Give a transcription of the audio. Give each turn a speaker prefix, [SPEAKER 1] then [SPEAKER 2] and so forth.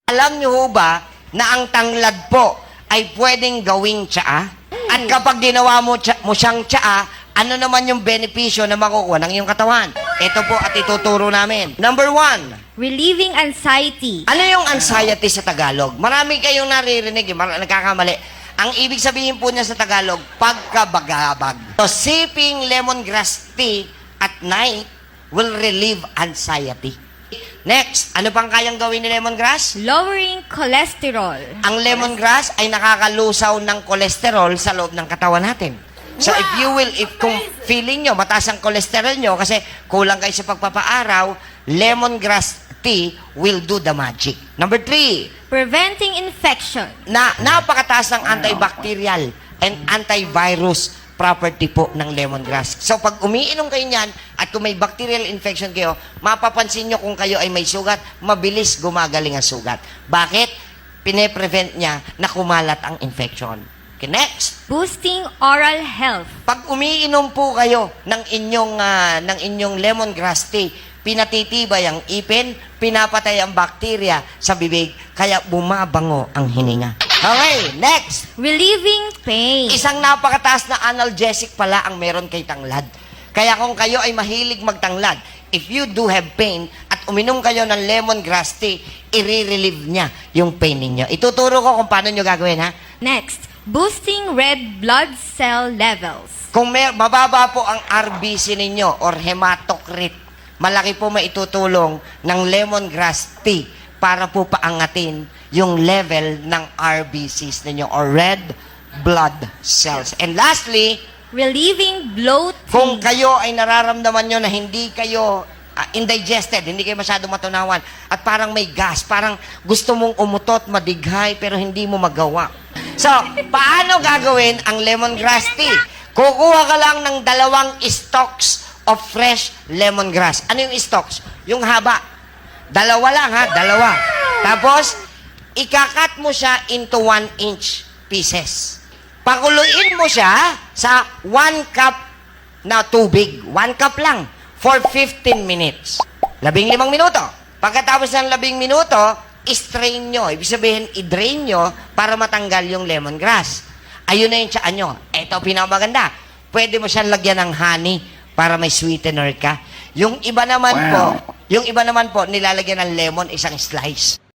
[SPEAKER 1] Alam niyo ho ba na ang tanglad po ay pwedeng gawing tsaa? At kapag ginawa mo siyang tsaa, ano naman yung benepisyo na makukuha ng iyong katawan? Ito po at ituturo namin. Number 1.
[SPEAKER 2] Relieving anxiety.
[SPEAKER 1] Ano yung anxiety sa Tagalog? Marami kayong naririnig, nagkakamali. Ang ibig sabihin po niya sa Tagalog, pagkabagabag. So, sipping lemongrass tea at night will relieve anxiety. Next, ano pang kayang gawin ni lemongrass?
[SPEAKER 2] Lowering cholesterol.
[SPEAKER 1] Ang lemongrass ay nakakalusaw ng kolesterol sa loob ng katawan natin. So if kung feeling nyo, mataas ang kolesterol nyo kasi kulang kayo sa pagpapaaraw, lemongrass tea will do the magic. Number 3,
[SPEAKER 2] Preventing infection.
[SPEAKER 1] napakataas ng antibacterial and antivirus property po ng lemongrass. So pag umiinom kayo niyan at kung may bacterial infection kayo, mapapansin nyo kung kayo ay may sugat, mabilis gumagaling ang sugat. Bakit? Pine-prevent niya na kumalat ang infection. Okay, next.
[SPEAKER 2] Boosting oral health.
[SPEAKER 1] Pag umiinom po kayo ng inyong lemongrass tea, pinatitibay ang ipin, pinapatay ang bakterya sa bibig, kaya bumabango ang hininga. Okay, next.
[SPEAKER 2] Relieving pain.
[SPEAKER 1] Isang napakataas na analgesic pala ang meron kay tanglad. Kaya kung kayo ay mahilig magtanglad, if you do have pain at uminom kayo ng lemongrass tea, i-relieve niya yung pain ninyo. Ituturo ko kung paano nyo gagawin, ha?
[SPEAKER 2] Next, boosting red blood cell levels.
[SPEAKER 1] Kung mababa po ang RBC ninyo or hematocrit, malaki po maitutulong ng lemongrass tea para po paangatin yung level ng RBCs ninyo or red blood cells. And lastly,
[SPEAKER 2] Relieving bloating.
[SPEAKER 1] kung kayo ay nararamdaman nyo na hindi kayo indigested, hindi kayo masyado matunawan, at parang may gas, parang gusto mong umutot, madighay, pero hindi mo magawa. So, paano gagawin ang lemongrass tea? Kukuha ka lang ng 2 stalks of fresh lemongrass. Ano yung stalks? Yung haba. 2 lang, ha? 2. Tapos, ikakat mo siya into 1-inch pieces. Pakuluin mo siya sa 1 cup na tubig. 1 cup lang. For 15 minutes. 15 minuto. Pagkatapos ng 15 minuto, i-strain nyo. Ibig sabihin, i-drain nyo para matanggal yung lemongrass. Ayun na yung tsaan nyo. Ito, pinamaganda. Pwede mo siyang lagyan ng honey para may sweetener ka. Yung iba naman po, nilalagyan ng lemon, isang slice.